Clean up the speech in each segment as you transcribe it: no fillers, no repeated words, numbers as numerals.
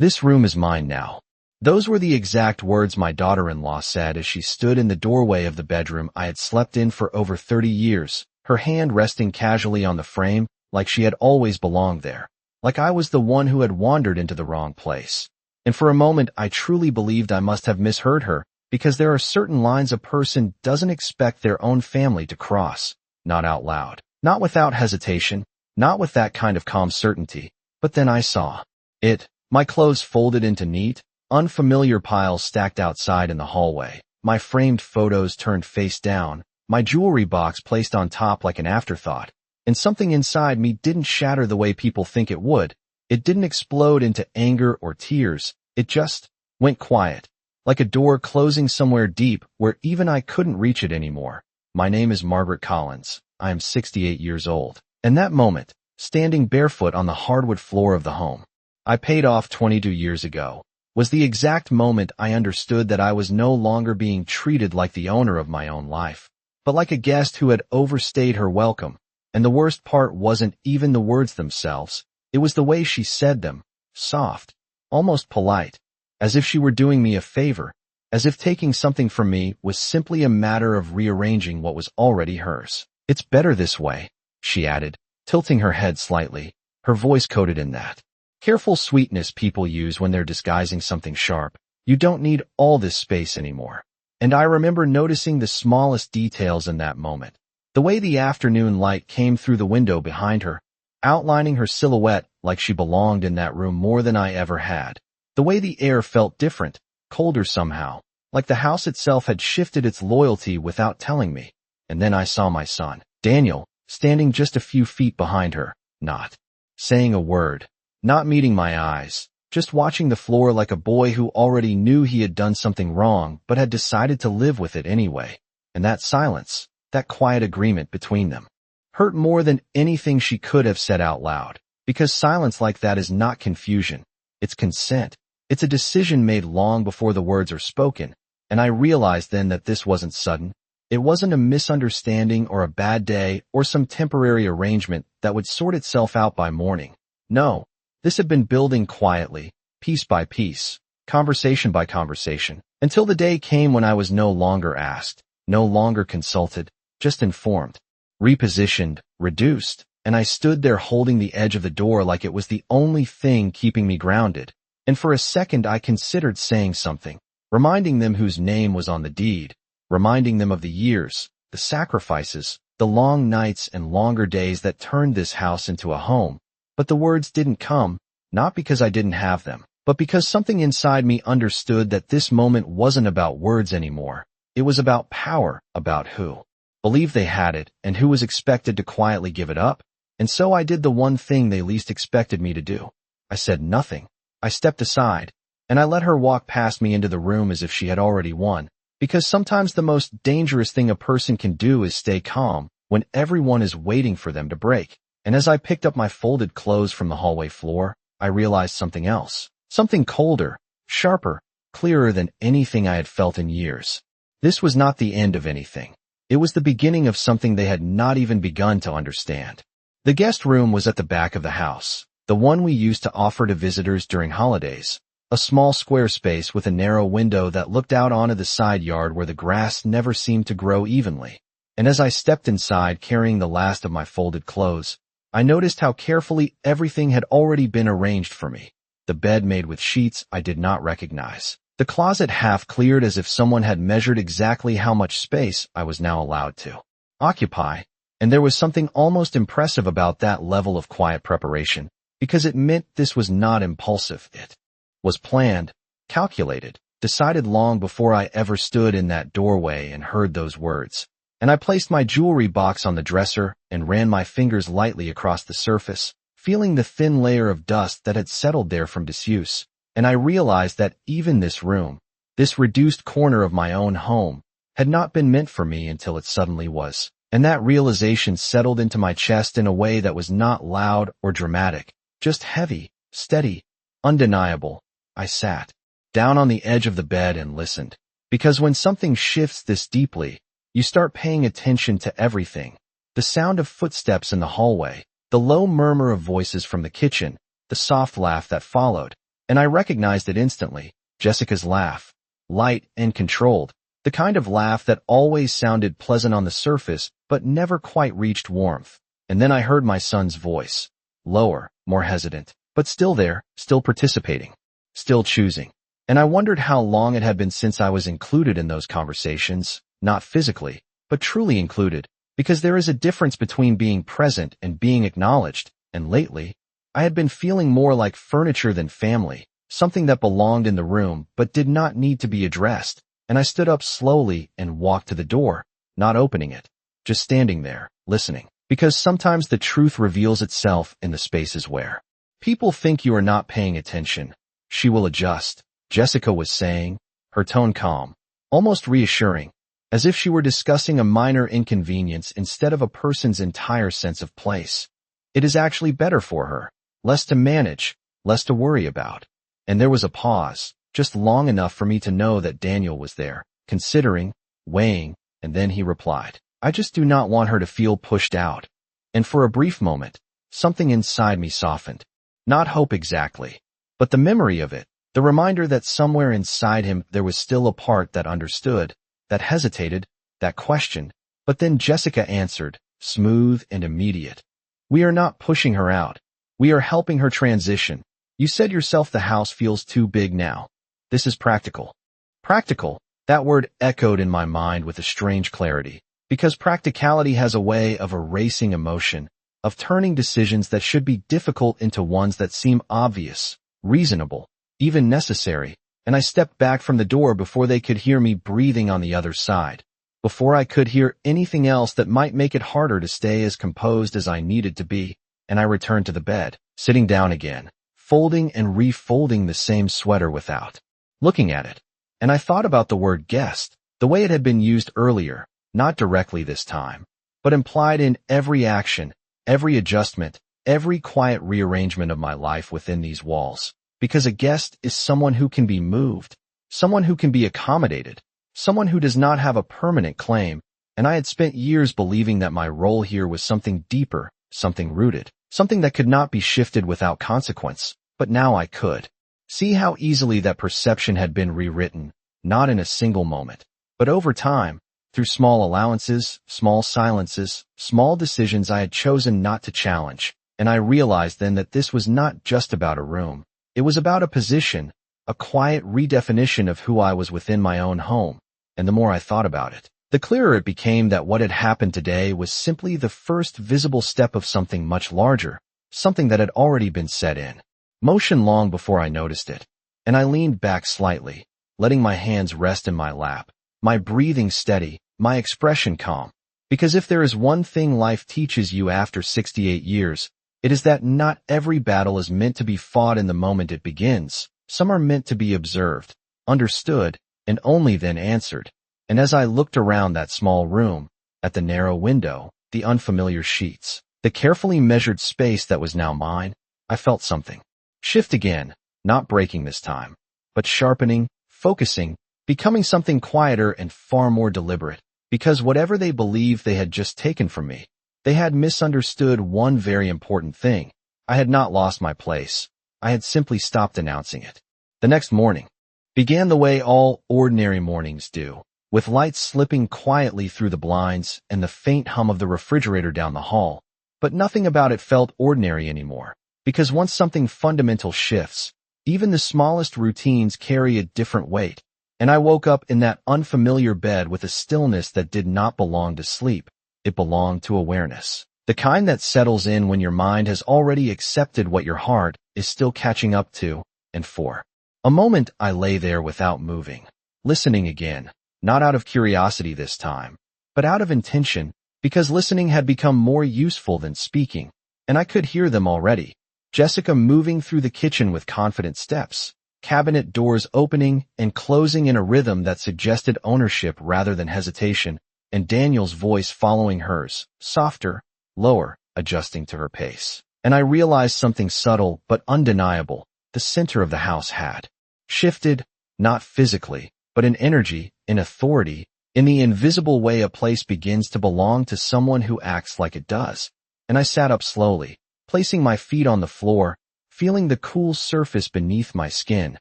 This room is mine now. Those were the exact words my daughter-in-law said as she stood in the doorway of the bedroom I had slept in for over 30 years, her hand resting casually on the frame, like she had always belonged there, like I was the one who had wandered into the wrong place. And for a moment I truly believed I must have misheard her, because there are certain lines a person doesn't expect their own family to cross, not out loud, not without hesitation, not with that kind of calm certainty. But then I saw it. My clothes folded into neat, unfamiliar piles stacked outside in the hallway, my framed photos turned face down, my jewelry box placed on top like an afterthought, and something inside me didn't shatter the way people think it would. It didn't explode into anger or tears. It just went quiet, like a door closing somewhere deep where even I couldn't reach it anymore. My name is Margaret Collins. I am 68 years old. And that moment, standing barefoot on the hardwood floor of the home I paid off 22 years ago, was the exact moment I understood that I was no longer being treated like the owner of my own life, but like a guest who had overstayed her welcome. And the worst part wasn't even the words themselves. It was the way she said them, soft, almost polite, as if she were doing me a favor, as if taking something from me was simply a matter of rearranging what was already hers. "It's better this way," she added, tilting her head slightly, her voice coated in that careful sweetness people use when they're disguising something sharp. "You don't need all this space anymore." And I remember noticing the smallest details in that moment. The way the afternoon light came through the window behind her, outlining her silhouette like she belonged in that room more than I ever had. The way the air felt different, colder somehow, like the house itself had shifted its loyalty without telling me. And then I saw my son, Daniel, standing just a few feet behind her, not saying a word, not meeting my eyes, just watching the floor like a boy who already knew he had done something wrong but had decided to live with it anyway. And that silence, that quiet agreement between them, hurt more than anything she could have said out loud, because silence like that is not confusion, it's consent. It's a decision made long before the words are spoken, and I realized then that this wasn't sudden. It wasn't a misunderstanding or a bad day or some temporary arrangement that would sort itself out by morning. No, this had been building quietly, piece by piece, conversation by conversation, until the day came when I was no longer asked, no longer consulted, just informed, repositioned, reduced, and I stood there holding the edge of the door like it was the only thing keeping me grounded. And for a second I considered saying something, reminding them whose name was on the deed, reminding them of the years, the sacrifices, the long nights and longer days that turned this house into a home. But the words didn't come, not because I didn't have them, but because something inside me understood that this moment wasn't about words anymore. It was about power, about who believed they had it and who was expected to quietly give it up. And so I did the one thing they least expected me to do. I said nothing. I stepped aside, and I let her walk past me into the room as if she had already won, because sometimes the most dangerous thing a person can do is stay calm when everyone is waiting for them to break. And as I picked up my folded clothes from the hallway floor, I realized something else, something colder, sharper, clearer than anything I had felt in years. This was not the end of anything. It was the beginning of something they had not even begun to understand. The guest room was at the back of the house, the one we used to offer to visitors during holidays, a small square space with a narrow window that looked out onto the side yard where the grass never seemed to grow evenly. And as I stepped inside carrying the last of my folded clothes, I noticed how carefully everything had already been arranged for me. The bed made with sheets I did not recognize, the closet half cleared as if someone had measured exactly how much space I was now allowed to occupy. And there was something almost impressive about that level of quiet preparation, because it meant this was not impulsive. It was planned, calculated, decided long before I ever stood in that doorway and heard those words. And I placed my jewelry box on the dresser and ran my fingers lightly across the surface, feeling the thin layer of dust that had settled there from disuse. And I realized that even this room, this reduced corner of my own home, had not been meant for me until it suddenly was. And that realization settled into my chest in a way that was not loud or dramatic, just heavy, steady, undeniable. I sat down on the edge of the bed and listened, because when something shifts this deeply, you start paying attention to everything. The sound of footsteps in the hallway, the low murmur of voices from the kitchen, the soft laugh that followed, and I recognized it instantly. Jessica's laugh. Light and controlled. The kind of laugh that always sounded pleasant on the surface, but never quite reached warmth. And then I heard my son's voice. Lower, more hesitant, but still there, still participating, still choosing. And I wondered how long it had been since I was included in those conversations, not physically, but truly included, because there is a difference between being present and being acknowledged, and lately, I had been feeling more like furniture than family, something that belonged in the room but did not need to be addressed, and I stood up slowly and walked to the door, not opening it, just standing there, listening. Because sometimes the truth reveals itself in the spaces where people think you are not paying attention. She will adjust, Jessica was saying, her tone calm, almost reassuring, as if she were discussing a minor inconvenience instead of a person's entire sense of place. It is actually better for her, less to manage, less to worry about. And there was a pause, just long enough for me to know that Daniel was there, considering, weighing, and then he replied, I just do not want her to feel pushed out. And for a brief moment, something inside me softened. Not hope exactly, but the memory of it, the reminder that somewhere inside him there was still a part that understood, that hesitated, that questioned. But then Jessica answered, smooth and immediate. We are not pushing her out. We are helping her transition. You said yourself the house feels too big now. This is practical. Practical, that word echoed in my mind with a strange clarity, because practicality has a way of erasing emotion, of turning decisions that should be difficult into ones that seem obvious, reasonable, even necessary, and I stepped back from the door before they could hear me breathing on the other side, before I could hear anything else that might make it harder to stay as composed as I needed to be, and I returned to the bed, sitting down again, folding and refolding the same sweater without looking at it. And I thought about the word guest, the way it had been used earlier, not directly this time, but implied in every action, every adjustment, every quiet rearrangement of my life within these walls. Because a guest is someone who can be moved, someone who can be accommodated, someone who does not have a permanent claim, and I had spent years believing that my role here was something deeper, something rooted, something that could not be shifted without consequence. But now I could. See how easily that perception had been rewritten, not in a single moment, but over time, through small allowances, small silences, small decisions I had chosen not to challenge. And I realized then that this was not just about a room. It was about a position, a quiet redefinition of who I was within my own home. And the more I thought about it, the clearer it became that what had happened today was simply the first visible step of something much larger, something that had already been set in motion long before I noticed it. And I leaned back slightly, letting my hands rest in my lap, my breathing steady, my expression calm. Because if there is one thing life teaches you after 68 years, it is that not every battle is meant to be fought in the moment it begins. Some are meant to be observed, understood, and only then answered. And as I looked around that small room, at the narrow window, the unfamiliar sheets, the carefully measured space that was now mine, I felt something shift again, not breaking this time, but sharpening, focusing, becoming something quieter and far more deliberate. Because whatever they believed they had just taken from me, they had misunderstood one very important thing. I had not lost my place. I had simply stopped announcing it. The next morning began the way all ordinary mornings do, with lights slipping quietly through the blinds and the faint hum of the refrigerator down the hall. But nothing about it felt ordinary anymore, because once something fundamental shifts, even the smallest routines carry a different weight. And I woke up in that unfamiliar bed with a stillness that did not belong to sleep. It belonged to awareness. The kind that settles in when your mind has already accepted what your heart is still catching up to. And for a moment I lay there without moving, listening again, not out of curiosity this time, but out of intention, because listening had become more useful than speaking. And I could hear them already. Jessica moving through the kitchen with confident steps, cabinet doors opening and closing in a rhythm that suggested ownership rather than hesitation, and Daniel's voice following hers, softer, lower, adjusting to her pace. And I realized something subtle but undeniable. The center of the house had shifted, not physically, but in energy, in authority, in the invisible way a place begins to belong to someone who acts like it does. And I sat up slowly, placing my feet on the floor, feeling the cool surface beneath my skin,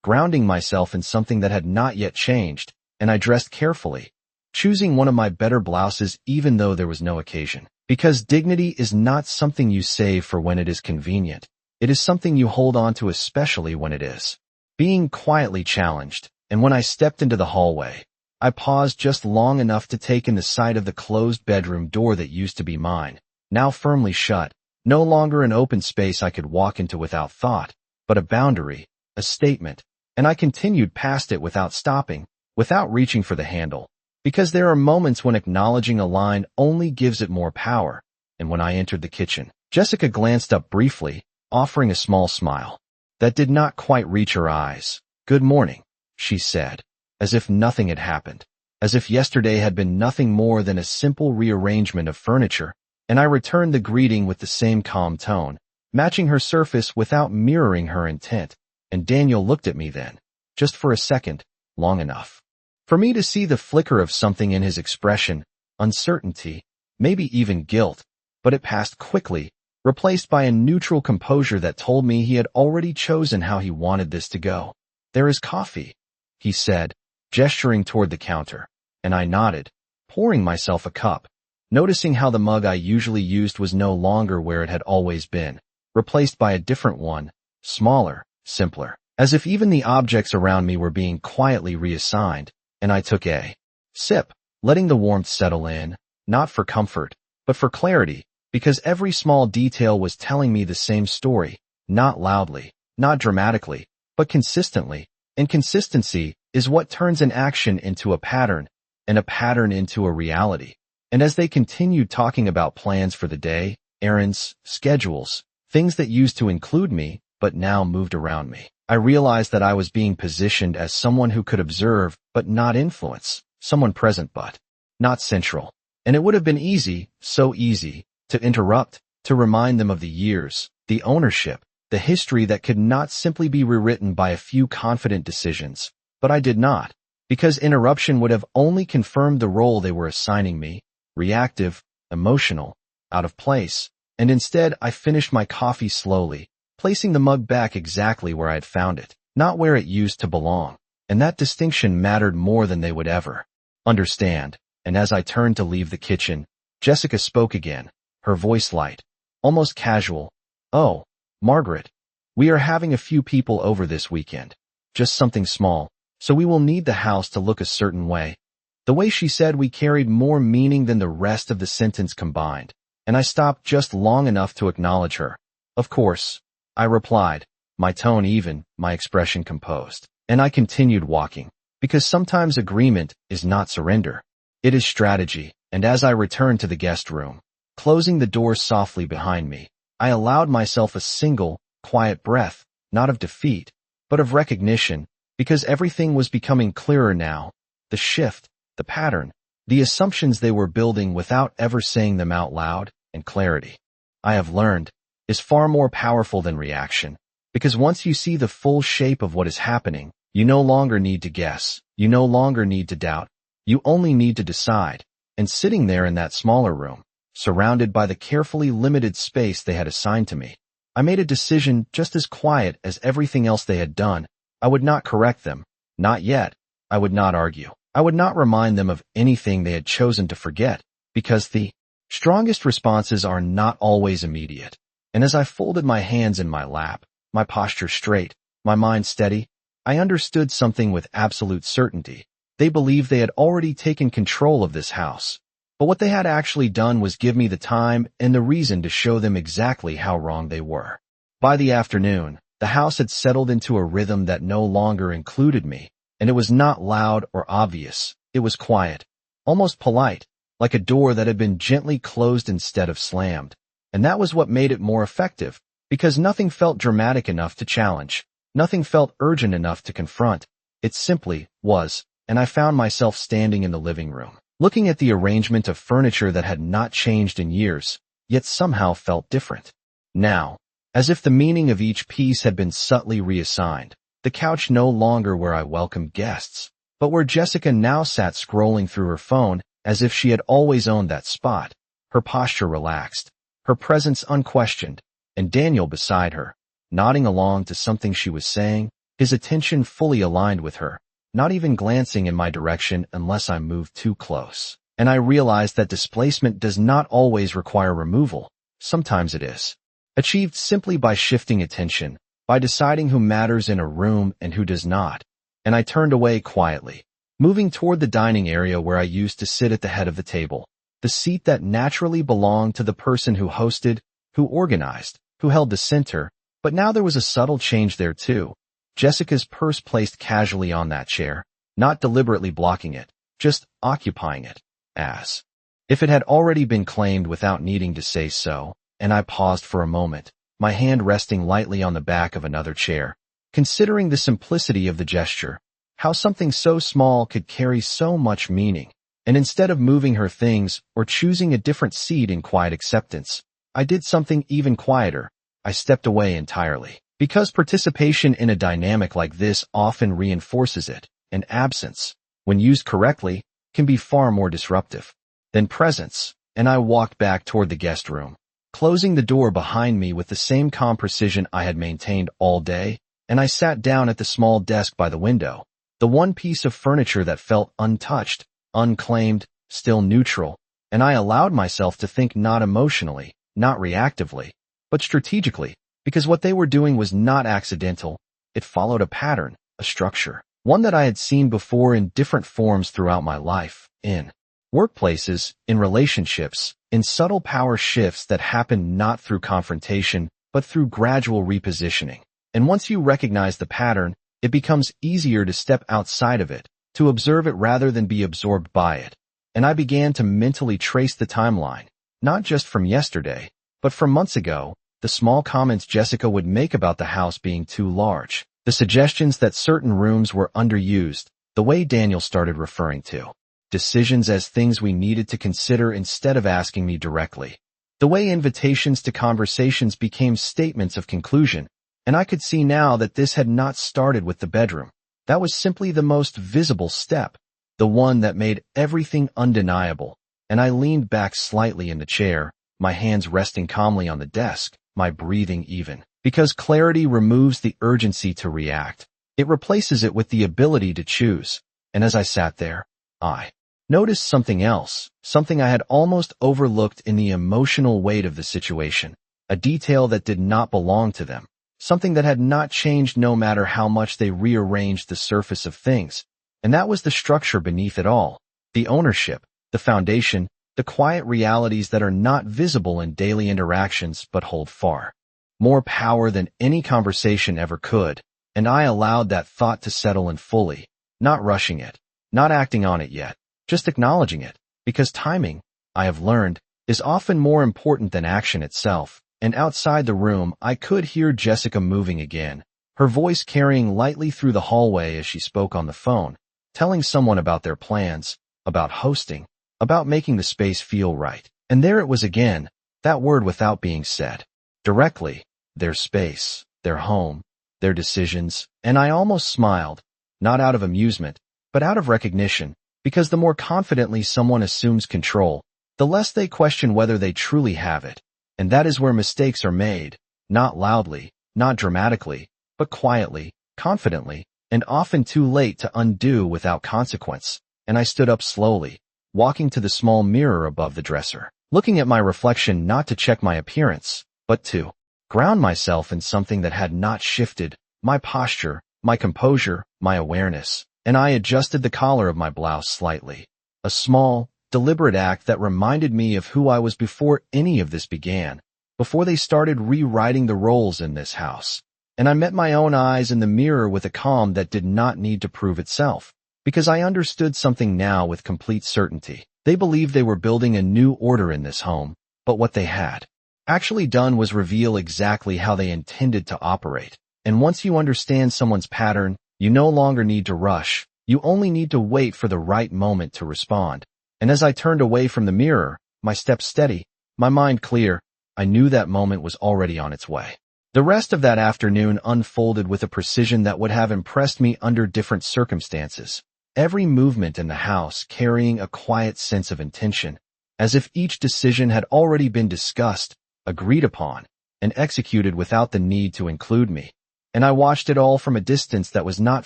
grounding myself in something that had not yet changed, and I dressed carefully, choosing one of my better blouses even though there was no occasion. Because dignity is not something you save for when it is convenient. It is something you hold on to especially when it is being quietly challenged. And when I stepped into the hallway, I paused just long enough to take in the sight of the closed bedroom door that used to be mine, now firmly shut, no longer an open space I could walk into without thought, but a boundary, a statement, and I continued past it without stopping, without reaching for the handle. Because there are moments when acknowledging a line only gives it more power, and when I entered the kitchen, Jessica glanced up briefly, offering a small smile that did not quite reach her eyes. "Good morning," she said, as if nothing had happened, as if yesterday had been nothing more than a simple rearrangement of furniture, and I returned the greeting with the same calm tone, matching her surface without mirroring her intent, and Daniel looked at me then, just for a second, long enough for me to see the flicker of something in his expression, uncertainty, maybe even guilt, but it passed quickly, replaced by a neutral composure that told me he had already chosen how he wanted this to go. "There is coffee," he said, gesturing toward the counter, and I nodded, pouring myself a cup, noticing how the mug I usually used was no longer where it had always been, replaced by a different one, smaller, simpler, as if even the objects around me were being quietly reassigned. And I took a sip, letting the warmth settle in, not for comfort, but for clarity, because every small detail was telling me the same story, not loudly, not dramatically, but consistently, and consistency is what turns an action into a pattern, and a pattern into a reality. And as they continued talking about plans for the day, errands, schedules, things that used to include me, but now moved around me, I realized that I was being positioned as someone who could observe, but not influence, someone present but not central. And it would have been easy, so easy, to interrupt, to remind them of the years, the ownership, the history that could not simply be rewritten by a few confident decisions. But I did not, because interruption would have only confirmed the role they were assigning me, reactive, emotional, out of place, and instead I finished my coffee slowly, placing the mug back exactly where I had found it, not where it used to belong. And that distinction mattered more than they would ever understand. And as I turned to leave the kitchen, Jessica spoke again, her voice light, almost casual. "Oh, Margaret, we are having a few people over this weekend. Just something small, so we will need the house to look a certain way." The way she said we carried more meaning than the rest of the sentence combined, and I stopped just long enough to acknowledge her. "Of course," I replied, my tone even, my expression composed. And I continued walking, because sometimes agreement is not surrender. It is strategy, and as I returned to the guest room, closing the door softly behind me, I allowed myself a single, quiet breath, not of defeat, but of recognition, because everything was becoming clearer now, the shift, the pattern, the assumptions they were building without ever saying them out loud, and clarity, I have learned, is far more powerful than reaction, because once you see the full shape of what is happening, you no longer need to guess, you no longer need to doubt, you only need to decide. And sitting there in that smaller room, surrounded by the carefully limited space they had assigned to me, I made a decision just as quiet as everything else they had done. I would not correct them, not yet. I would not argue. I would not remind them of anything they had chosen to forget, because the strongest responses are not always immediate. And as I folded my hands in my lap, my posture straight, my mind steady, I understood something with absolute certainty. They believed they had already taken control of this house. But what they had actually done was give me the time and the reason to show them exactly how wrong they were. By the afternoon, the house had settled into a rhythm that no longer included me, and it was not loud or obvious. It was quiet, almost polite, like a door that had been gently closed instead of slammed. And that was what made it more effective, because nothing felt dramatic enough to challenge. Nothing felt urgent enough to confront. It simply was, and I found myself standing in the living room, looking at the arrangement of furniture that had not changed in years, yet somehow felt different. Now, as if the meaning of each piece had been subtly reassigned, the couch no longer where I welcomed guests, but where Jessica now sat scrolling through her phone as if she had always owned that spot, her posture relaxed, her presence unquestioned, and Daniel beside her, nodding along to something she was saying, his attention fully aligned with her, not even glancing in my direction unless I moved too close. And I realized that displacement does not always require removal. Sometimes it is achieved simply by shifting attention, by deciding who matters in a room and who does not. And I turned away quietly, moving toward the dining area where I used to sit at the head of the table, the seat that naturally belonged to the person who hosted, who organized, who held the center. But now there was a subtle change there too. Jessica's purse placed casually on that chair, not deliberately blocking it, just occupying it, as if it had already been claimed without needing to say so. And I paused for a moment, my hand resting lightly on the back of another chair, considering the simplicity of the gesture, how something so small could carry so much meaning. And instead of moving her things or choosing a different seat in quiet acceptance, I did something even quieter. I stepped away entirely. Because participation in a dynamic like this often reinforces it, and absence, when used correctly, can be far more disruptive than presence. And I walked back toward the guest room, closing the door behind me with the same calm precision I had maintained all day, and I sat down at the small desk by the window, the one piece of furniture that felt untouched, unclaimed, still neutral, and I allowed myself to think not emotionally, not reactively, but strategically, because what they were doing was not accidental. It followed a pattern, a structure, one that I had seen before in different forms throughout my life, in workplaces, in relationships, in subtle power shifts that happen not through confrontation, but through gradual repositioning. And once you recognize the pattern, it becomes easier to step outside of it, to observe it rather than be absorbed by it. And I began to mentally trace the timeline, not just from yesterday, but from months ago, the small comments Jessica would make about the house being too large, the suggestions that certain rooms were underused, the way Daniel started referring to decisions as things we needed to consider instead of asking me directly, the way invitations to conversations became statements of conclusion. And I could see now that this had not started with the bedroom. That was simply the most visible step, the one that made everything undeniable. And I leaned back slightly in the chair, my hands resting calmly on the desk, my breathing even. Because clarity removes the urgency to react. It replaces it with the ability to choose. And as I sat there, I noticed something else, something I had almost overlooked in the emotional weight of the situation, a detail that did not belong to them, something that had not changed no matter how much they rearranged the surface of things. And that was the structure beneath it all, the ownership, the foundation, the quiet realities that are not visible in daily interactions but hold far more power than any conversation ever could. And I allowed that thought to settle in fully, not rushing it, not acting on it yet, just acknowledging it, because timing, I have learned, is often more important than action itself. And outside the room, I could hear Jessica moving again, her voice carrying lightly through the hallway as she spoke on the phone, telling someone about their plans, about hosting, about making the space feel right. And there it was again, that word without being said directly, their space, their home, their decisions. And I almost smiled, not out of amusement, but out of recognition, because the more confidently someone assumes control, the less they question whether they truly have it. And that is where mistakes are made, not loudly, not dramatically, but quietly, confidently, and often too late to undo without consequence. And I stood up slowly, walking to the small mirror above the dresser, looking at my reflection not to check my appearance, but to ground myself in something that had not shifted, my posture, my composure, my awareness. And I adjusted the collar of my blouse slightly, a small, deliberate act that reminded me of who I was before any of this began, before they started rewriting the roles in this house. And I met my own eyes in the mirror with a calm that did not need to prove itself, because I understood something now with complete certainty. They believed they were building a new order in this home, but what they had actually done was reveal exactly how they intended to operate. And once you understand someone's pattern, you no longer need to rush. You only need to wait for the right moment to respond. And as I turned away from the mirror, my steps steady, my mind clear, I knew that moment was already on its way. The rest of that afternoon unfolded with a precision that would have impressed me under different circumstances. Every movement in the house carrying a quiet sense of intention, as if each decision had already been discussed, agreed upon, and executed without the need to include me. And I watched it all from a distance that was not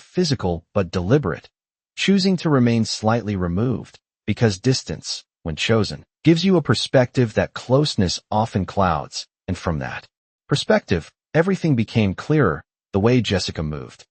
physical but deliberate, choosing to remain slightly removed, because distance, when chosen, gives you a perspective that closeness often clouds, and from that perspective, everything became clearer, the way Jessica moved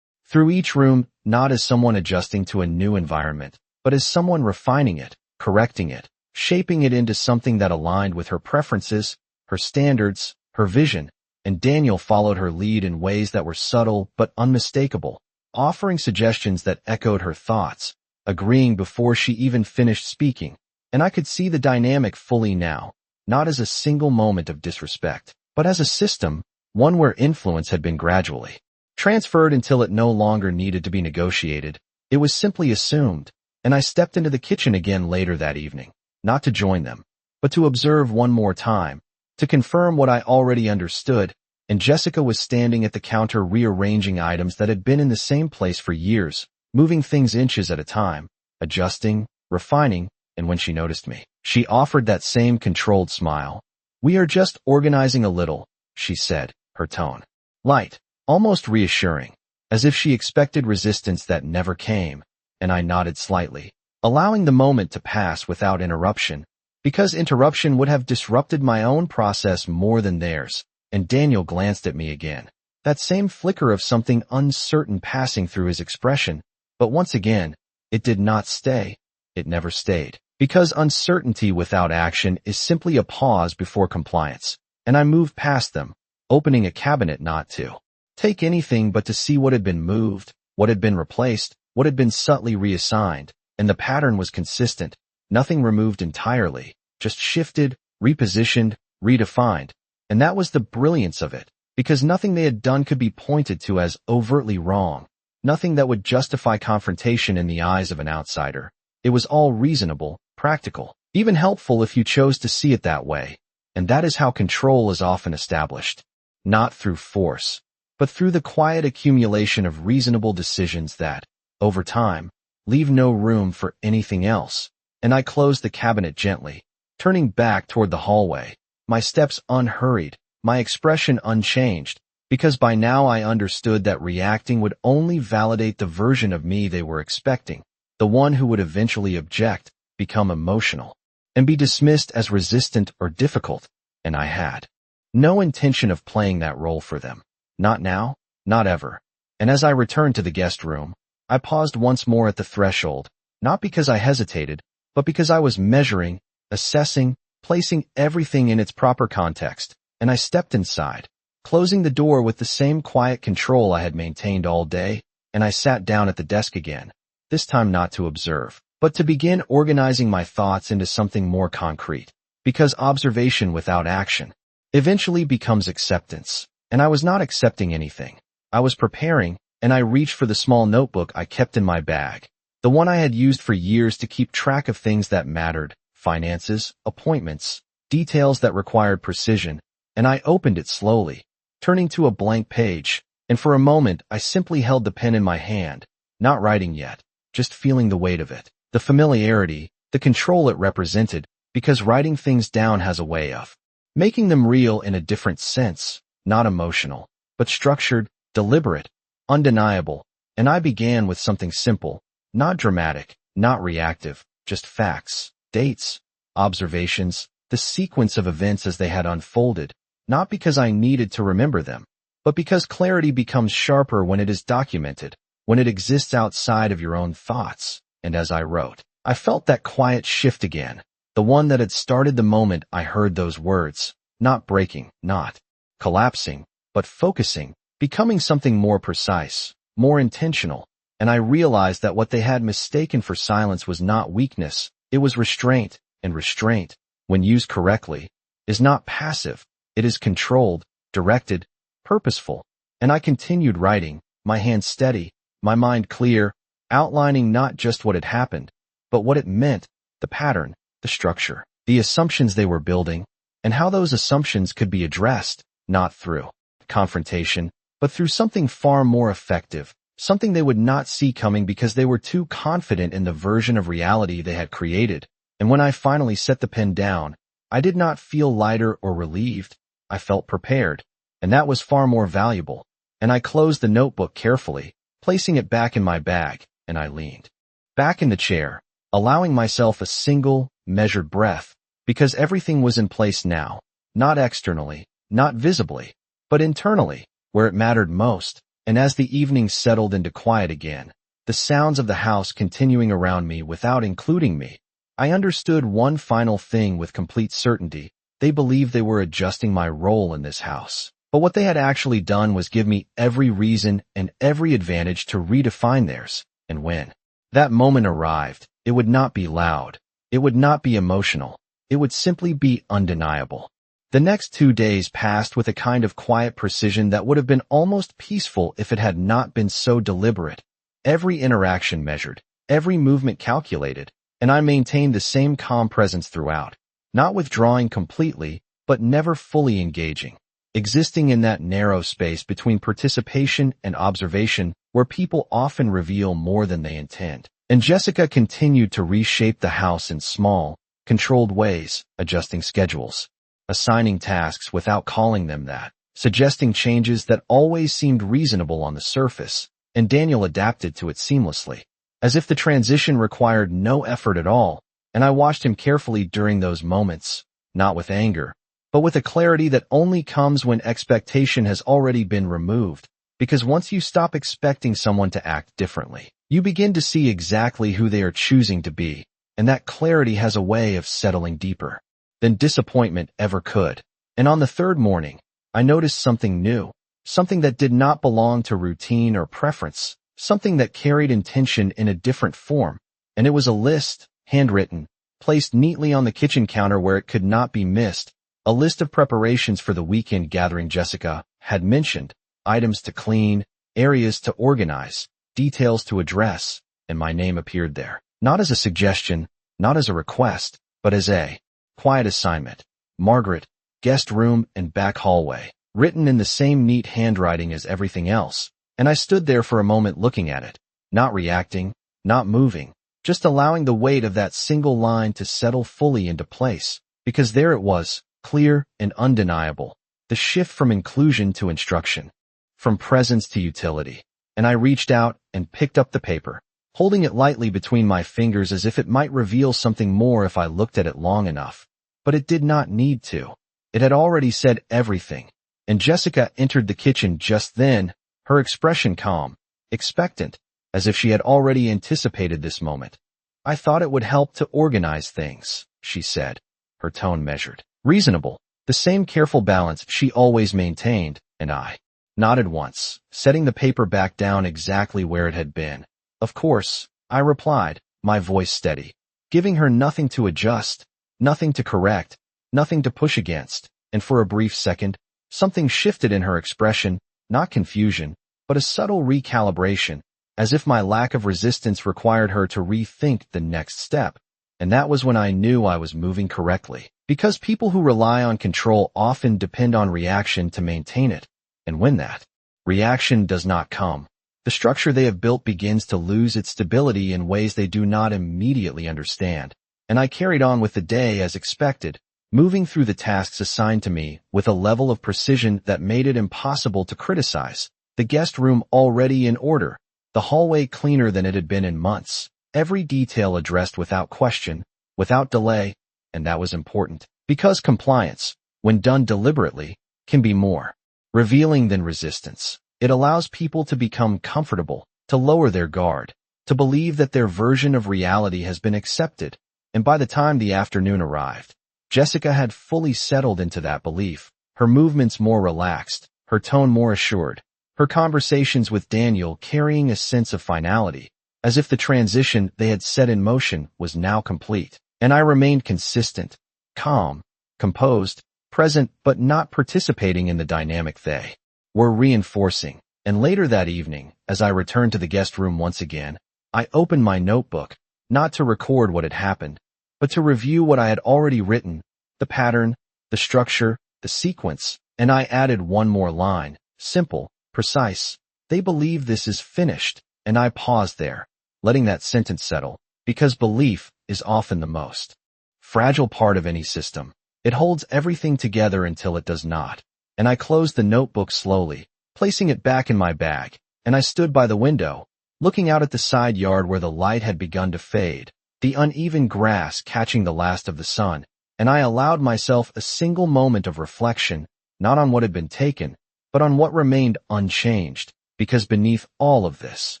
through each room, not as someone adjusting to a new environment, but as someone refining it, correcting it, shaping it into something that aligned with her preferences, her standards, her vision, and Daniel followed her lead in ways that were subtle but unmistakable, offering suggestions that echoed her thoughts, agreeing before she even finished speaking, and I could see the dynamic fully now, not as a single moment of disrespect, but as a system, one where influence had been gradually transferred until it no longer needed to be negotiated. It was simply assumed, and I stepped into the kitchen again later that evening, not to join them, but to observe one more time, to confirm what I already understood, and Jessica was standing at the counter rearranging items that had been in the same place for years, moving things inches at a time, adjusting, refining, and when she noticed me, she offered that same controlled smile. "We are just organizing a little," she said, her tone light, almost reassuring, as if she expected resistance that never came, and I nodded slightly, allowing the moment to pass without interruption, because interruption would have disrupted my own process more than theirs, and Daniel glanced at me again, that same flicker of something uncertain passing through his expression, but once again, it did not stay. It never stayed, because uncertainty without action is simply a pause before compliance, and I moved past them, opening a cabinet not to take anything but to see what had been moved, what had been replaced, what had been subtly reassigned, and the pattern was consistent, nothing removed entirely, just shifted, repositioned, redefined, and that was the brilliance of it, because nothing they had done could be pointed to as overtly wrong, nothing that would justify confrontation in the eyes of an outsider. It was all reasonable, practical, even helpful if you chose to see it that way, and that is how control is often established, not through force, but through the quiet accumulation of reasonable decisions that, over time, leave no room for anything else. And I closed the cabinet gently, turning back toward the hallway, my steps unhurried, my expression unchanged, because by now I understood that reacting would only validate the version of me they were expecting, the one who would eventually object, become emotional, and be dismissed as resistant or difficult, and I had no intention of playing that role for them. Not now, not ever. And as I returned to the guest room, I paused once more at the threshold, not because I hesitated, but because I was measuring, assessing, placing everything in its proper context, and I stepped inside, closing the door with the same quiet control I had maintained all day, and I sat down at the desk again, this time not to observe, but to begin organizing my thoughts into something more concrete, because observation without action eventually becomes acceptance. And I was not accepting anything. I was preparing, and I reached for the small notebook I kept in my bag, the one I had used for years to keep track of things that mattered, finances, appointments, details that required precision, and I opened it slowly, turning to a blank page, and for a moment I simply held the pen in my hand, not writing yet, just feeling the weight of it, the familiarity, the control it represented, because writing things down has a way of making them real in a different sense. Not emotional, but structured, deliberate, undeniable, and I began with something simple, not dramatic, not reactive, just facts, dates, observations, the sequence of events as they had unfolded, not because I needed to remember them, but because clarity becomes sharper when it is documented, when it exists outside of your own thoughts. And as I wrote, I felt that quiet shift again, the one that had started the moment I heard those words, not breaking, not collapsing, but focusing, becoming something more precise, more intentional, and I realized that what they had mistaken for silence was not weakness, it was restraint, and restraint, when used correctly, is not passive, it is controlled, directed, purposeful, and I continued writing, my hand steady, my mind clear, outlining not just what had happened, but what it meant, the pattern, the structure, the assumptions they were building, and how those assumptions could be addressed, not through confrontation, but through something far more effective, something they would not see coming because they were too confident in the version of reality they had created. And when I finally set the pen down, I did not feel lighter or relieved. I felt prepared, and that was far more valuable. And I closed the notebook carefully, placing it back in my bag, and I leaned back in the chair, allowing myself a single, measured breath, because everything was in place now, not externally, not visibly, but internally, where it mattered most. And as the evening settled into quiet again, the sounds of the house continuing around me without including me, I understood one final thing with complete certainty. They believed they were adjusting my role in this house. But what they had actually done was give me every reason and every advantage to redefine theirs. And when that moment arrived, it would not be loud. It would not be emotional. It would simply be undeniable. The next 2 days passed with a kind of quiet precision that would have been almost peaceful if it had not been so deliberate. Every interaction measured, every movement calculated, and I maintained the same calm presence throughout, not withdrawing completely, but never fully engaging, existing in that narrow space between participation and observation where people often reveal more than they intend. And Jessica continued to reshape the house in small, controlled ways, adjusting schedules, assigning tasks without calling them that, suggesting changes that always seemed reasonable on the surface, and Daniel adapted to it seamlessly, as if the transition required no effort at all, and I watched him carefully during those moments, not with anger, but with a clarity that only comes when expectation has already been removed, because once you stop expecting someone to act differently, you begin to see exactly who they are choosing to be, and that clarity has a way of settling deeper than disappointment ever could. And on the third morning, I noticed something new, something that did not belong to routine or preference, something that carried intention in a different form, and it was a list, handwritten, placed neatly on the kitchen counter where it could not be missed, a list of preparations for the weekend gathering Jessica had mentioned, items to clean, areas to organize, details to address, and my name appeared there, not as a suggestion, not as a request, but as a quiet assignment. Margaret, guest room and back hallway, written in the same neat handwriting as everything else, and I stood there for a moment looking at it, not reacting, not moving, just allowing the weight of that single line to settle fully into place, because there it was, clear and undeniable, the shift from inclusion to instruction, from presence to utility. And I reached out and picked up the paper, holding it lightly between my fingers as if it might reveal something more if I looked at it long enough. But it did not need to. It had already said everything. And Jessica entered the kitchen just then, her expression calm, expectant, as if she had already anticipated this moment. "I thought it would help to organize things," she said, her tone measured, reasonable, the same careful balance she always maintained, and I nodded once, setting the paper back down exactly where it had been. "Of course," I replied, my voice steady, giving her nothing to adjust, nothing to correct, nothing to push against, and for a brief second, something shifted in her expression, not confusion, but a subtle recalibration, as if my lack of resistance required her to rethink the next step. And that was when I knew I was moving correctly, because people who rely on control often depend on reaction to maintain it. And when that reaction does not come, the structure they have built begins to lose its stability in ways they do not immediately understand. And I carried on with the day as expected, moving through the tasks assigned to me with a level of precision that made it impossible to criticize. The guest room already in order, the hallway cleaner than it had been in months, every detail addressed without question, without delay, and that was important, because compliance, when done deliberately, can be more revealing than resistance. It allows people to become comfortable, to lower their guard, to believe that their version of reality has been accepted. And by the time the afternoon arrived, Jessica had fully settled into that belief, her movements more relaxed, her tone more assured, her conversations with Daniel carrying a sense of finality, as if the transition they had set in motion was now complete. And I remained consistent, calm, composed, present but not participating in the dynamic they were reinforcing. And later that evening, as I returned to the guest room once again, I opened my notebook, not to record what had happened, but to review what I had already written, the pattern, the structure, the sequence, and I added one more line, simple, precise. "They believe this is finished," and I paused there, letting that sentence settle, because belief is often the most fragile part of any system. It holds everything together until it does not. And I closed the notebook slowly, placing it back in my bag, and I stood by the window, looking out at the side yard where the light had begun to fade, the uneven grass catching the last of the sun, and I allowed myself a single moment of reflection, not on what had been taken, but on what remained unchanged, because beneath all of this,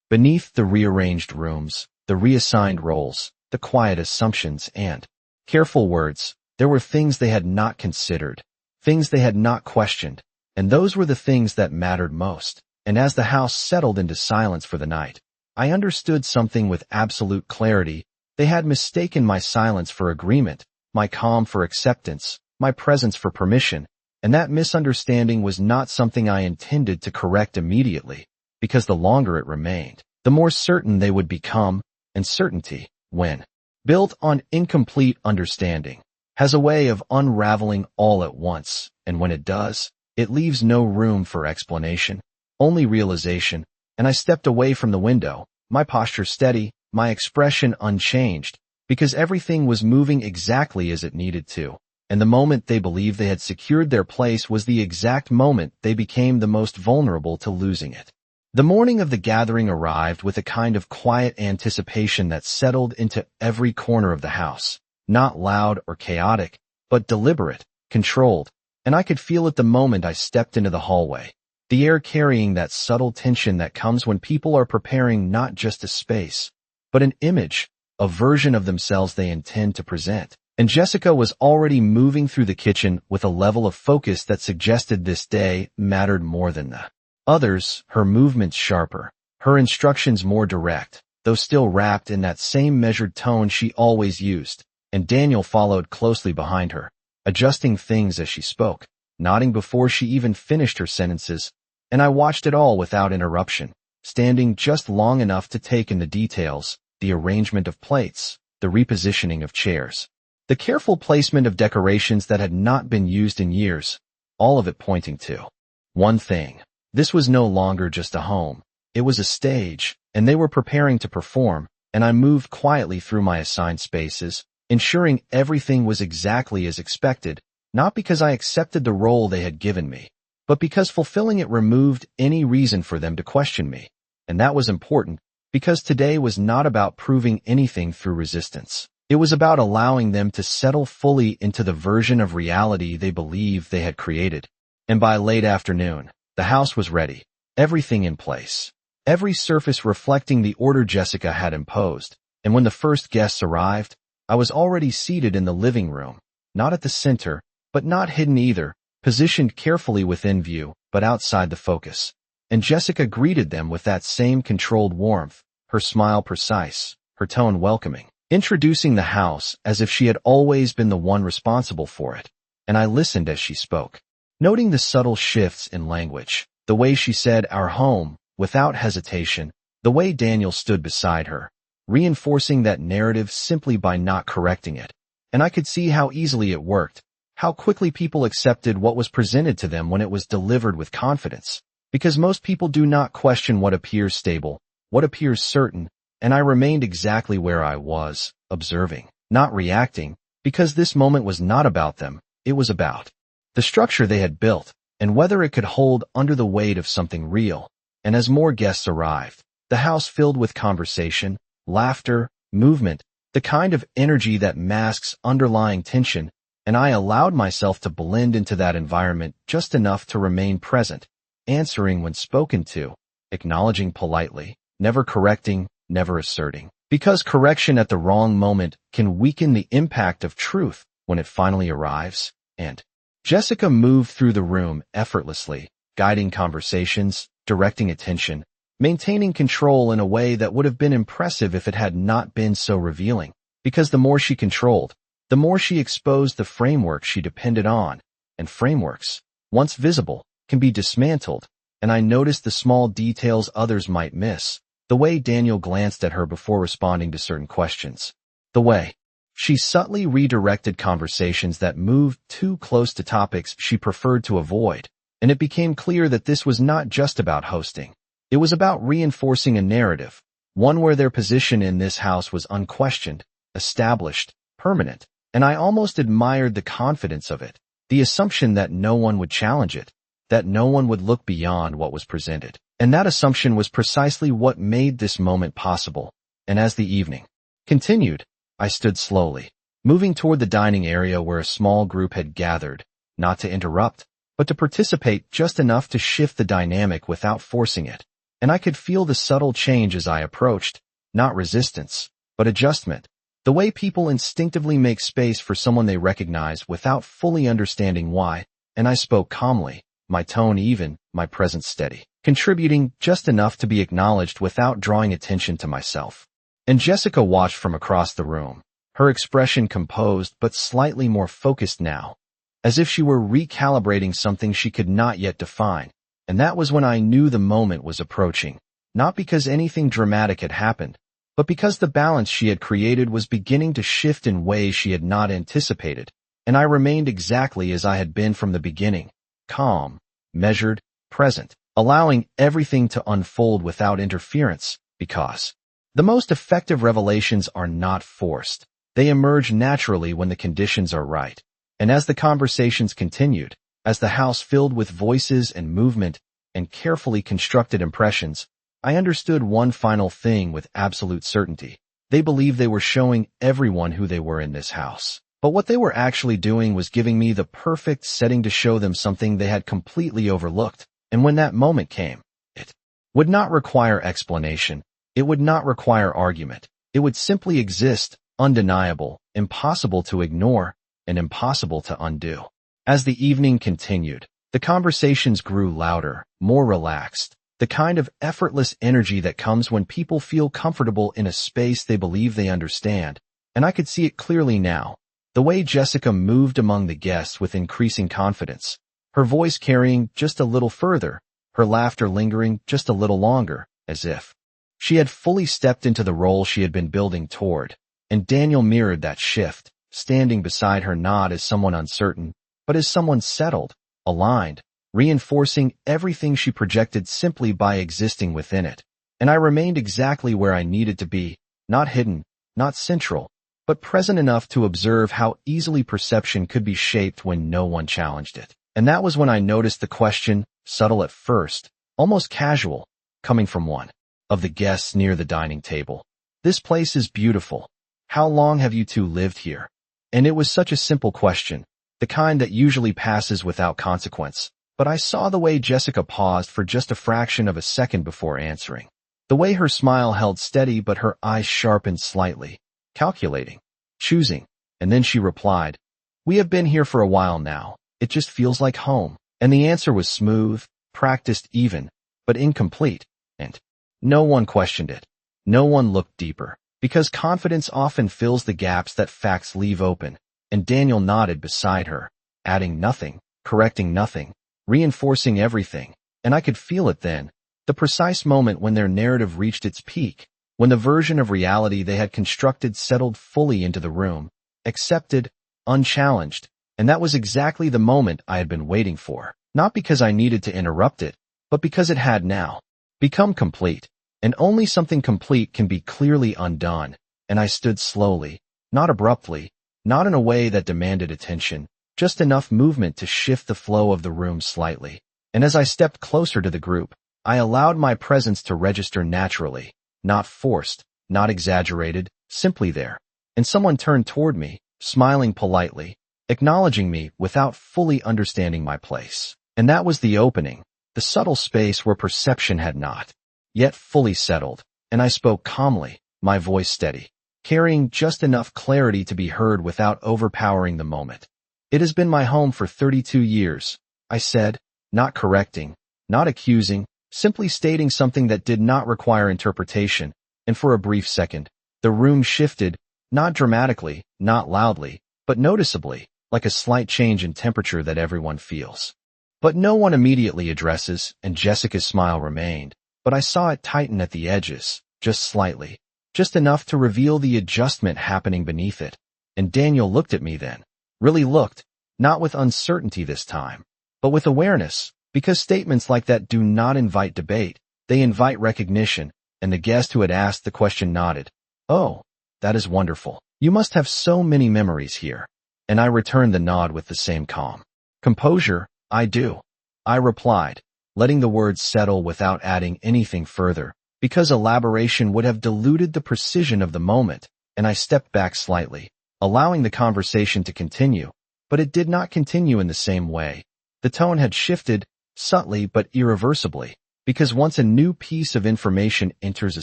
beneath the rearranged rooms, the reassigned roles, the quiet assumptions and careful words, there were things they had not considered, things they had not questioned, and those were the things that mattered most. And as the house settled into silence for the night, I understood something with absolute clarity. They had mistaken my silence for agreement, my calm for acceptance, my presence for permission, and that misunderstanding was not something I intended to correct immediately, because the longer it remained, the more certain they would become, and certainty, when built on incomplete understanding, has a way of unraveling all at once, and when it does, it leaves no room for explanation, only realization, and I stepped away from the window, my posture steady, my expression unchanged, because everything was moving exactly as it needed to, and the moment they believed they had secured their place was the exact moment they became the most vulnerable to losing it. The morning of the gathering arrived with a kind of quiet anticipation that settled into every corner of the house, not loud or chaotic, but deliberate, controlled, and I could feel it the moment I stepped into the hallway, the air carrying that subtle tension that comes when people are preparing not just a space, but an image, a version of themselves they intend to present. And Jessica was already moving through the kitchen with a level of focus that suggested this day mattered more than the others, her movements sharper, her instructions more direct, though still wrapped in that same measured tone she always used, and Daniel followed closely behind her, adjusting things as she spoke, nodding before she even finished her sentences, and I watched it all without interruption, standing just long enough to take in the details, the arrangement of plates, the repositioning of chairs, the careful placement of decorations that had not been used in years, all of it pointing to one thing. This was no longer just a home. It was a stage, and they were preparing to perform, and I moved quietly through my assigned spaces, ensuring everything was exactly as expected, not because I accepted the role they had given me, but because fulfilling it removed any reason for them to question me. And that was important, because today was not about proving anything through resistance. It was about allowing them to settle fully into the version of reality they believed they had created. And by late afternoon, the house was ready, everything in place, every surface reflecting the order Jessica had imposed, and when the first guests arrived, I was already seated in the living room, not at the center, but not hidden either, positioned carefully within view, but outside the focus. And Jessica greeted them with that same controlled warmth, her smile precise, her tone welcoming, introducing the house as if she had always been the one responsible for it. And I listened as she spoke, noting the subtle shifts in language, the way she said "our home" without hesitation, the way Daniel stood beside her, reinforcing that narrative simply by not correcting it. And I could see how easily it worked, how quickly people accepted what was presented to them when it was delivered with confidence, because most people do not question what appears stable, what appears certain, and I remained exactly where I was, observing, not reacting, because this moment was not about them, it was about the structure they had built, and whether it could hold under the weight of something real. And as more guests arrived, the house filled with conversation, laughter, movement, the kind of energy that masks underlying tension, and I allowed myself to blend into that environment just enough to remain present, answering when spoken to, acknowledging politely, never correcting, never asserting, because correction at the wrong moment can weaken the impact of truth when it finally arrives. And Jessica moved through the room effortlessly, guiding conversations, directing attention, maintaining control in a way that would have been impressive if it had not been so revealing, because the more she controlled, the more she exposed the framework she depended on, and frameworks, once visible, can be dismantled, and I noticed the small details others might miss, the way Daniel glanced at her before responding to certain questions, the way she subtly redirected conversations that moved too close to topics she preferred to avoid, and it became clear that this was not just about hosting. It was about reinforcing a narrative, one where their position in this house was unquestioned, established, permanent, and I almost admired the confidence of it, the assumption that no one would challenge it, that no one would look beyond what was presented. And that assumption was precisely what made this moment possible. And as the evening continued, I stood slowly, moving toward the dining area where a small group had gathered, not to interrupt, but to participate just enough to shift the dynamic without forcing it. And I could feel the subtle change as I approached, not resistance, but adjustment. The way people instinctively make space for someone they recognize without fully understanding why. And I spoke calmly, my tone even, my presence steady, contributing just enough to be acknowledged without drawing attention to myself. And Jessica watched from across the room, her expression composed but slightly more focused now, as if she were recalibrating something she could not yet define. And that was when I knew the moment was approaching, not because anything dramatic had happened, but because the balance she had created was beginning to shift in ways she had not anticipated. And I remained exactly as I had been from the beginning, calm, measured, present, allowing everything to unfold without interference, because the most effective revelations are not forced. They emerge naturally when the conditions are right. And as the conversations continued, as the house filled with voices and movement and carefully constructed impressions, I understood one final thing with absolute certainty. They believed they were showing everyone who they were in this house. But what they were actually doing was giving me the perfect setting to show them something they had completely overlooked. And when that moment came, it would not require explanation. It would not require argument. It would simply exist, undeniable, impossible to ignore, and impossible to undo. As the evening continued, the conversations grew louder, more relaxed, the kind of effortless energy that comes when people feel comfortable in a space they believe they understand. And I could see it clearly now, the way Jessica moved among the guests with increasing confidence, her voice carrying just a little further, her laughter lingering just a little longer, as if she had fully stepped into the role she had been building toward. And Daniel mirrored that shift, standing beside her not as someone uncertain, but as someone settled, aligned, reinforcing everything she projected simply by existing within it. And I remained exactly where I needed to be, not hidden, not central, but present enough to observe how easily perception could be shaped when no one challenged it. And that was when I noticed the question, subtle at first, almost casual, coming from one of the guests near the dining table. "This place is beautiful. How long have you two lived here?" And it was such a simple question, the kind that usually passes without consequence. But I saw the way Jessica paused for just a fraction of a second before answering. The way her smile held steady but her eyes sharpened slightly, calculating, choosing. And then she replied, "We have been here for a while now. It just feels like home." And the answer was smooth, practiced even, but incomplete. And no one questioned it. No one looked deeper. Because confidence often fills the gaps that facts leave open. And Daniel nodded beside her, adding nothing, correcting nothing, reinforcing everything. And I could feel it then, the precise moment when their narrative reached its peak, when the version of reality they had constructed settled fully into the room, accepted, unchallenged. And that was exactly the moment I had been waiting for, not because I needed to interrupt it, but because it had now become complete. And only something complete can be clearly undone. And I stood slowly, not abruptly, not in a way that demanded attention, just enough movement to shift the flow of the room slightly. And as I stepped closer to the group, I allowed my presence to register naturally, not forced, not exaggerated, simply there. And someone turned toward me, smiling politely, acknowledging me without fully understanding my place. And that was the opening, the subtle space where perception had not yet fully settled. And I spoke calmly, my voice steady, carrying just enough clarity to be heard without overpowering the moment. "It has been my home for 32 years, I said, not correcting, not accusing, simply stating something that did not require interpretation. And for a brief second, the room shifted, not dramatically, not loudly, but noticeably, like a slight change in temperature that everyone feels. But no one immediately addresses, and Jessica's smile remained. But I saw it tighten at the edges, just slightly, just enough to reveal the adjustment happening beneath it. And Daniel looked at me then, really looked, not with uncertainty this time, but with awareness, because statements like that do not invite debate, they invite recognition. And the guest who had asked the question nodded. "Oh, that is wonderful." You must have so many memories here. And I returned the nod with the same calm composure. I do, I replied, letting the words settle without adding anything further, because elaboration would have diluted the precision of the moment, and I stepped back slightly, allowing the conversation to continue. But it did not continue in the same way. The tone had shifted, subtly but irreversibly, because once a new piece of information enters a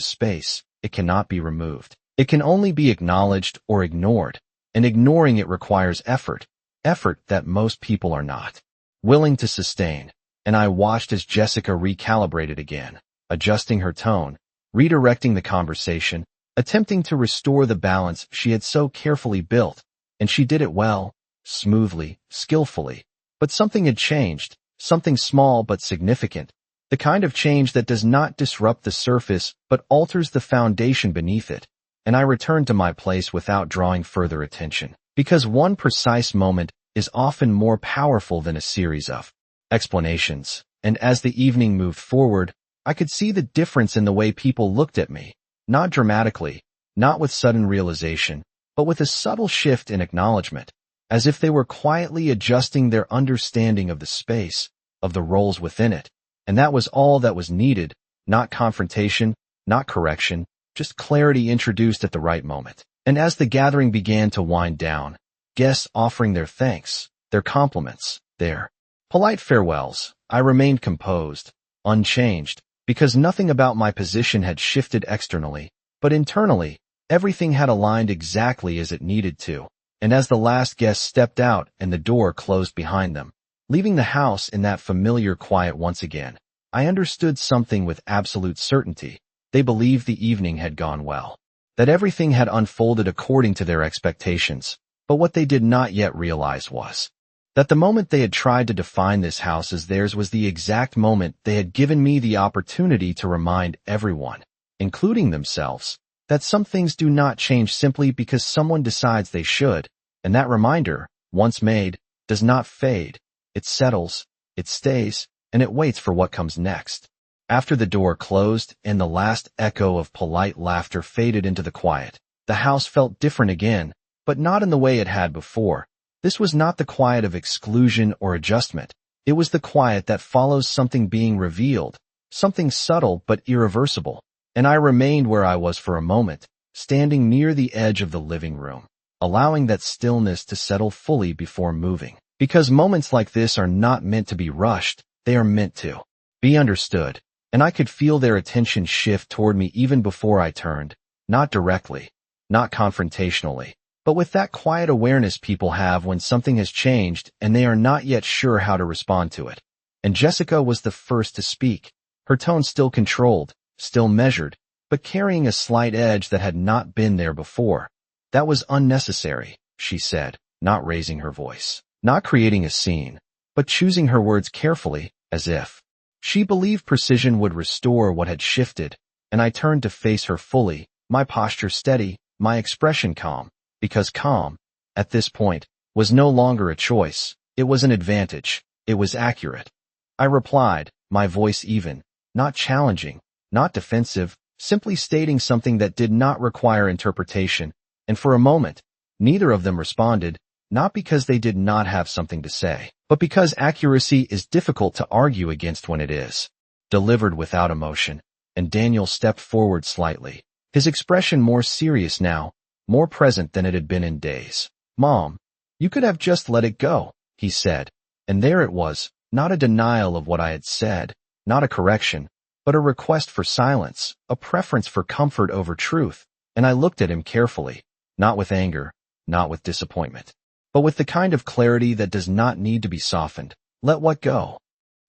space, it cannot be removed. It can only be acknowledged or ignored, and ignoring it requires effort that most people are not willing to sustain. And I watched as Jessica recalibrated again, adjusting her tone, redirecting the conversation, attempting to restore the balance she had so carefully built, and she did it well, smoothly, skillfully. But something had changed, something small but significant, the kind of change that does not disrupt the surface but alters the foundation beneath it. And I returned to my place without drawing further attention, because one precise moment is often more powerful than a series of explanations. And as the evening moved forward, I could see the difference in the way people looked at me, not dramatically, not with sudden realization, but with a subtle shift in acknowledgement, as if they were quietly adjusting their understanding of the space, of the roles within it. And that was all that was needed, not confrontation, not correction, just clarity introduced at the right moment. And as the gathering began to wind down, guests offering their thanks, their compliments, their polite farewells, I remained composed, unchanged, because nothing about my position had shifted externally, but internally, everything had aligned exactly as it needed to. And as the last guest stepped out and the door closed behind them, leaving the house in that familiar quiet once again, I understood something with absolute certainty. They believed the evening had gone well, that everything had unfolded according to their expectations, but what they did not yet realize was that the moment they had tried to define this house as theirs was the exact moment they had given me the opportunity to remind everyone, including themselves, that some things do not change simply because someone decides they should, and that reminder, once made, does not fade. It settles, it stays, and it waits for what comes next. After the door closed and the last echo of polite laughter faded into the quiet, the house felt different again, but not in the way it had before. This was not the quiet of exclusion or adjustment. It was the quiet that follows something being revealed, something subtle but irreversible. And I remained where I was for a moment, standing near the edge of the living room, allowing that stillness to settle fully before moving. Because moments like this are not meant to be rushed, they are meant to be understood. And I could feel their attention shift toward me even before I turned, not directly, not confrontationally, but with that quiet awareness people have when something has changed and they are not yet sure how to respond to it. And Jessica was the first to speak, her tone still controlled, still measured, but carrying a slight edge that had not been there before. That was unnecessary, she said, not raising her voice, not creating a scene, but choosing her words carefully, as if she believed precision would restore what had shifted. And I turned to face her fully, my posture steady, my expression calm, because calm, at this point, was no longer a choice. It was an advantage. It was accurate. I replied, my voice even, not challenging, not defensive, simply stating something that did not require interpretation. And for a moment, neither of them responded, not because they did not have something to say, but because accuracy is difficult to argue against when it is delivered without emotion. And Daniel stepped forward slightly, his expression more serious now, more present than it had been in days. Mom, you could have just let it go, he said. And there it was, not a denial of what I had said, not a correction, but a request for silence, a preference for comfort over truth. And I looked at him carefully, not with anger, not with disappointment, but with the kind of clarity that does not need to be softened. Let what go?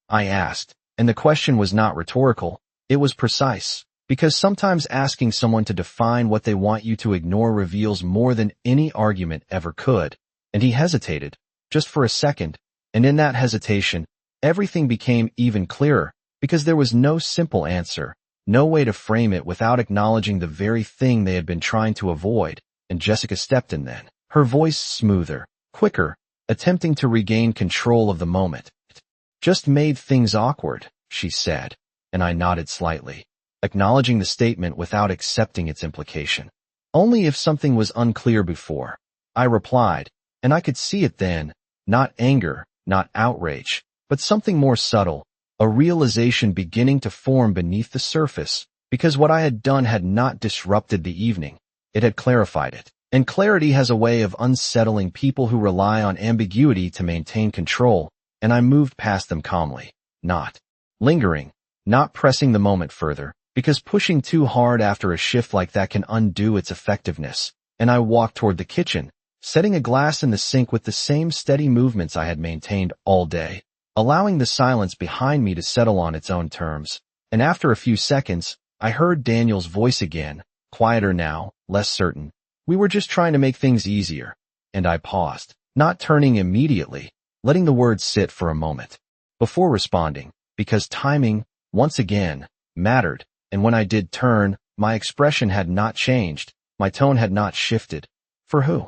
I asked, and the question was not rhetorical, it was precise, because sometimes asking someone to define what they want you to ignore reveals more than any argument ever could. And he hesitated, just for a second, and in that hesitation, everything became even clearer, because there was no simple answer, no way to frame it without acknowledging the very thing they had been trying to avoid. And Jessica stepped in then, her voice smoother, quicker, attempting to regain control of the moment. Just made things awkward, she said, and I nodded slightly, acknowledging the statement without accepting its implication. Only if something was unclear before. I replied, and I could see it then, not anger, not outrage, but something more subtle, a realization beginning to form beneath the surface, because what I had done had not disrupted the evening. It had clarified it. And clarity has a way of unsettling people who rely on ambiguity to maintain control, and I moved past them calmly, not lingering, not pressing the moment further, because pushing too hard after a shift like that can undo its effectiveness, and I walked toward the kitchen, setting a glass in the sink with the same steady movements I had maintained all day, allowing the silence behind me to settle on its own terms. And after a few seconds, I heard Daniel's voice again, quieter now, less certain. We were just trying to make things easier. And I paused, not turning immediately, letting the words sit for a moment before responding, because timing, once again, mattered. And when I did turn, my expression had not changed, my tone had not shifted. For who?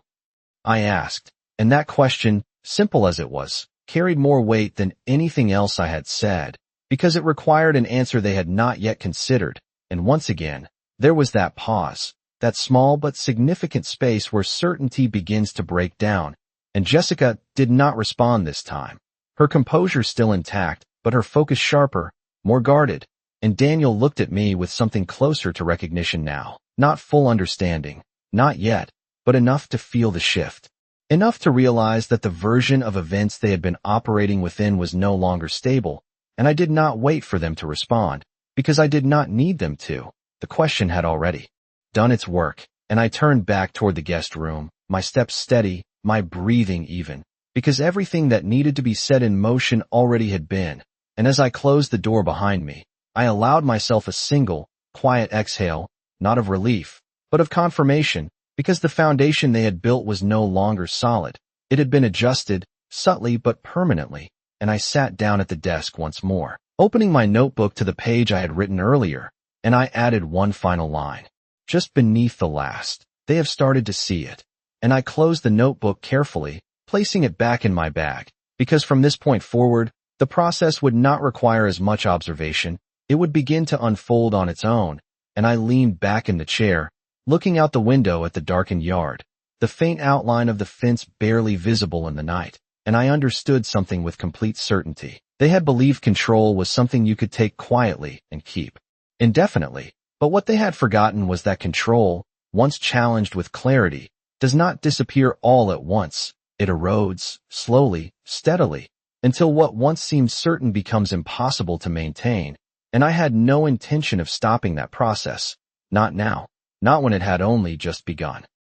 I asked, and that question, simple as it was, carried more weight than anything else I had said, because it required an answer they had not yet considered. And once again, there was that pause, that small but significant space where certainty begins to break down, and Jessica did not respond this time. Her composure still intact, but her focus sharper, more guarded, and Daniel looked at me with something closer to recognition now, not full understanding, not yet, but enough to feel the shift. Enough to realize that the version of events they had been operating within was no longer stable, and I did not wait for them to respond, because I did not need them to. The question had already done its work, and I turned back toward the guest room, my steps steady, my breathing even, because everything that needed to be set in motion already had been, and as I closed the door behind me, I allowed myself a single, quiet exhale, not of relief, but of confirmation, because the foundation they had built was no longer solid. It had been adjusted, subtly but permanently, and I sat down at the desk once more, opening my notebook to the page I had written earlier, and I added one final line. Just beneath the last, they have started to see it. And I closed the notebook carefully, placing it back in my bag, because from this point forward, the process would not require as much observation. It would begin to unfold on its own, and I leaned back in the chair, looking out the window at the darkened yard, the faint outline of the fence barely visible in the night, and I understood something with complete certainty. They had believed control was something you could take quietly and keep indefinitely. But what they had forgotten was that control, once challenged with clarity, does not disappear all at once. It erodes, slowly, steadily, until what once seemed certain becomes impossible to maintain. And I had no intention of stopping that process. Not now. Not when it had only just begun.